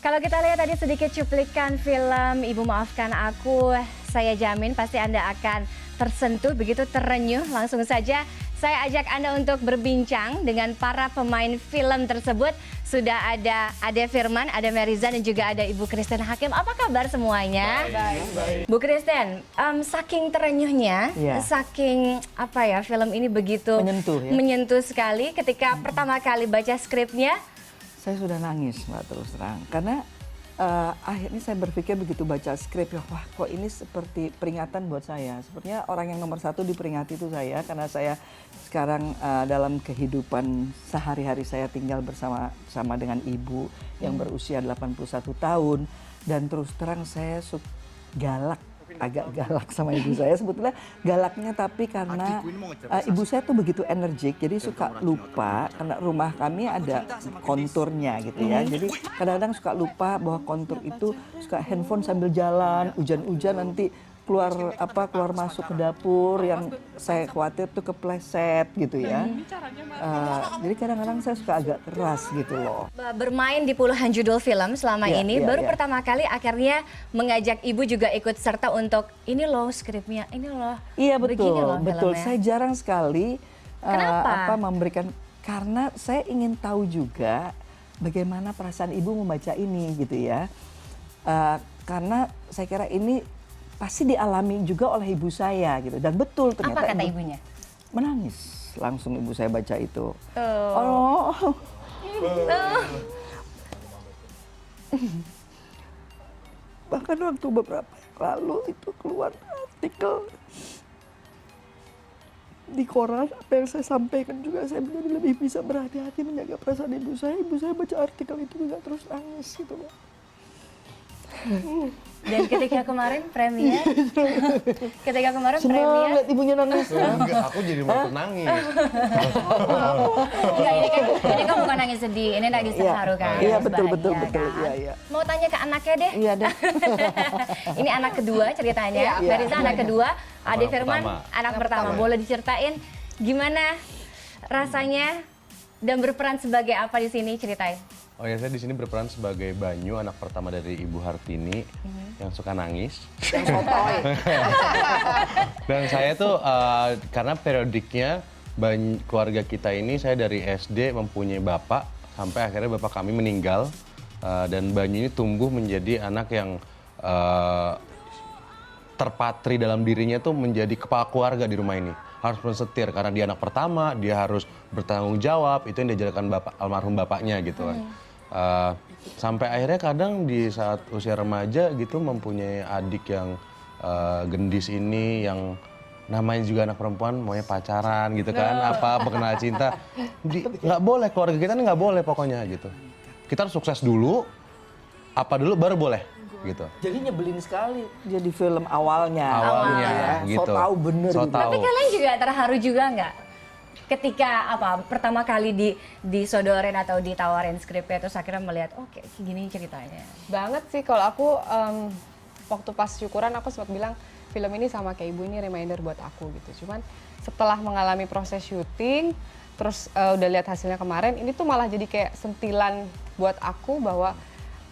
Kalau kita lihat tadi sedikit cuplikan film Ibu Maafkan Aku, saya jamin pasti Anda akan tersentuh, begitu terenyuh. Langsung saja saya ajak Anda untuk berbincang dengan para pemain film tersebut. Sudah ada Ade Firman, ada Meriza, dan juga ada Ibu Christine Hakim. Apa kabar semuanya? Baik. Bu Christine, saking terenyuhnya, saking apa ya, film ini begitu menyentuh sekali. Ketika pertama kali baca skripnya, Saya sudah nangis, Mbak, terus terang. Karena akhirnya saya berpikir begitu baca skrip, ya wah kok ini seperti peringatan buat saya. Sepertinya orang yang nomor satu diperingati itu saya, karena saya sekarang dalam kehidupan sehari-hari saya tinggal bersama dengan ibu yang berusia 81 tahun. Dan terus terang saya agak galak sama ibu saya. Sebetulnya galaknya tapi karena ibu saya tuh begitu energik, jadi suka lupa karena rumah kami ada konturnya gitu ya. Jadi kadang-kadang suka lupa bahwa kontur itu, suka handphone sambil jalan, hujan-hujan nanti keluar masuk ke dapur, yang saya khawatir tuh kepleset gitu ya. Jadi kadang-kadang saya suka agak keras gitu loh. bermain di puluhan judul film selama ini, baru pertama kali akhirnya mengajak ibu juga ikut serta untuk ini loh skripnya, ini loh. Iya begini loh betul. filmnya. Saya jarang sekali Kenapa? memberikan, karena saya ingin tahu juga bagaimana perasaan ibu membaca ini gitu ya. Karena saya kira ini pasti dialami juga oleh ibu saya gitu, dan betul ternyata. Apa kata ibunya? Menangis langsung ibu saya baca itu. Bahkan waktu beberapa yang lalu itu keluar artikel di koran, apa yang saya sampaikan juga, saya menjadi lebih bisa berhati-hati menjaga perasaan ibu saya. Ibu saya baca artikel itu juga terus nangis gitu, Mbak. Dan ketika kemarin premier, Senang lihat ibunya nangis. Enggak, aku jadi mau nangis. Enggak, ini kan bukan nangis sedih, ini nangis terharu kan. Iya, nangis betul. bahagia, Iya. Mau tanya ke anaknya deh. Iya deh. Ini anak kedua ceritanya, Meriza anak kedua, Ade Firman anak pertama. Boleh diceritain gimana rasanya dan berperan sebagai apa di sini, ceritain. Oh ya, saya di sini berperan sebagai Banyu, anak pertama dari Ibu Hartini yang suka nangis. Dan saya tuh karena periodiknya keluarga kita ini, saya dari SD mempunyai bapak sampai akhirnya bapak kami meninggal, dan Banyu ini tumbuh menjadi anak yang terpatri dalam dirinya tuh menjadi kepala keluarga di rumah ini. Harus mensetir karena dia anak pertama, dia harus bertanggung jawab, itu yang diajarkan almarhum bapaknya gitu kan. Sampai akhirnya kadang di saat usia remaja gitu mempunyai adik yang gendis ini, yang namanya juga anak perempuan, maunya pacaran gitu kan, apa kenal cinta. Nggak boleh, keluarga kita ini nggak boleh pokoknya gitu. Kita harus sukses dulu, apa dulu baru boleh gitu. Jadi nyebelin sekali jadi film awalnya gitu. So tahu bener So gitu. tahu. Tapi kalian juga terharu juga nggak? Ketika pertama kali disodorin atau ditawarin skripnya, terus akhirnya melihat kayak gini ceritanya. Banget sih kalau aku waktu pas syukuran aku sempat bilang film ini sama kayak ibu, ini reminder buat aku gitu. Cuman setelah mengalami proses syuting, terus udah lihat hasilnya kemarin, ini tuh malah jadi kayak sentilan buat aku bahwa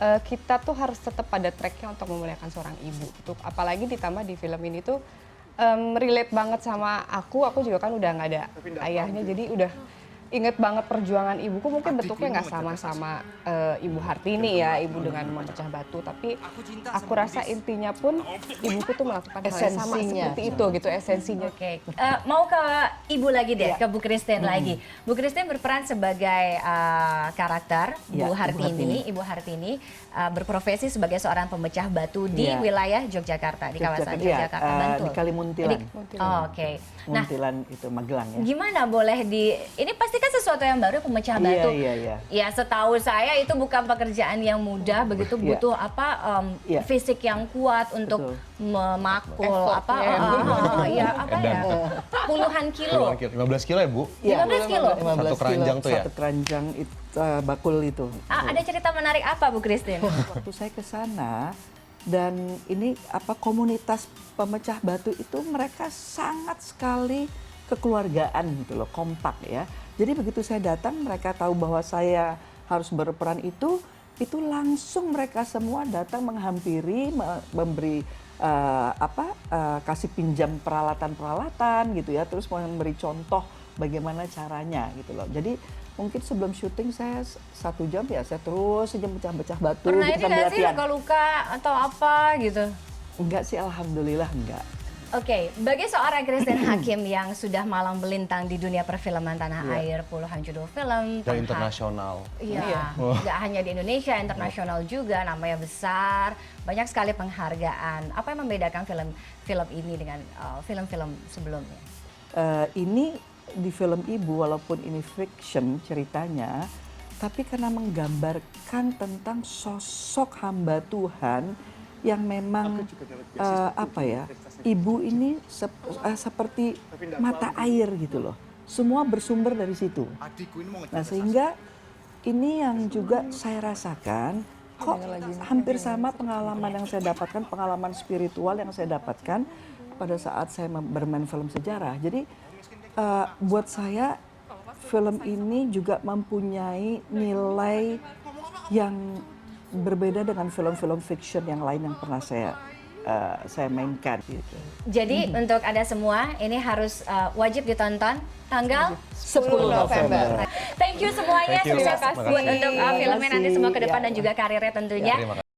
kita tuh harus tetap pada tracknya untuk memuliakan seorang ibu gitu. Apalagi ditambah di film ini tuh relate banget sama aku juga kan udah nggak ada ayahnya, jadi udah inget banget perjuangan ibuku. Mungkin bentuknya nggak sama Ibu Hartini ya, ibu dengan memecah batu, tapi aku rasa intinya pun ibuku tuh melakukan hal yang sama seperti itu gitu, esensinya. Oke. Mau ke ibu lagi deh, ke Bu Christine lagi. Bu Christine berperan sebagai karakter Bu Hartini. Ibu Hartini berprofesi sebagai seorang pemecah batu di wilayah Yogyakarta, di kawasan Yogyakarta, Bantul. Di Kalimuntilan. Oke. Nah, Muntilan itu Magelang ya. gimana boleh ini pasti kan sesuatu yang baru, pemecah batu. Iya. Ya setahu saya itu bukan pekerjaan yang mudah, begitu butuh fisik yang kuat untuk memakul puluhan kilo. 15 kilo ya, Bu? 15 kilo. Satu keranjang tuh ya? Satu keranjang itu, bakul itu. Ada cerita menarik apa, Bu Christine? Waktu saya ke sana, dan ini komunitas pemecah batu itu mereka sangat sekali kekeluargaan gitu loh, kompak ya. Jadi begitu saya datang, mereka tahu bahwa saya harus berperan itu, itu langsung mereka semua datang menghampiri, memberi kasih pinjam peralatan-peralatan gitu ya, terus memberi contoh bagaimana caranya gitu loh. Jadi mungkin sebelum syuting saya 1 jam ya saya terus saja pecah-pecah batu Pernah gitu ini sambil nggak sih latihan. luka-luka atau apa gitu? Enggak sih, alhamdulillah enggak. Oke, bagi seorang Christine Hakim yang sudah malang melintang di dunia perfilman tanah air, puluhan judul film, Dan internasional. Iya, nggak hanya di Indonesia, internasional juga, namanya besar, banyak sekali penghargaan. Apa yang membedakan film ini dengan film-film sebelumnya? Ini di film Ibu walaupun ini fiction ceritanya, tapi karena menggambarkan tentang sosok hamba Tuhan yang memang ibu ini seperti mata air gitu loh. Semua bersumber dari situ. Nah sehingga ini yang juga saya rasakan, kok hampir sama pengalaman yang saya dapatkan, pengalaman spiritual yang saya dapatkan pada saat saya bermain film sejarah. Jadi buat saya film ini juga mempunyai nilai yang berbeda dengan film-film fiction yang lain yang pernah saya mainkan gitu. Jadi untuk Anda semua ini harus wajib ditonton tanggal 10 November. Thank you semuanya, Thank you. sukses Terima buat kasih. untuk filmnya nanti semua ke depan Ya, dan juga karirnya tentunya. Terima kasih.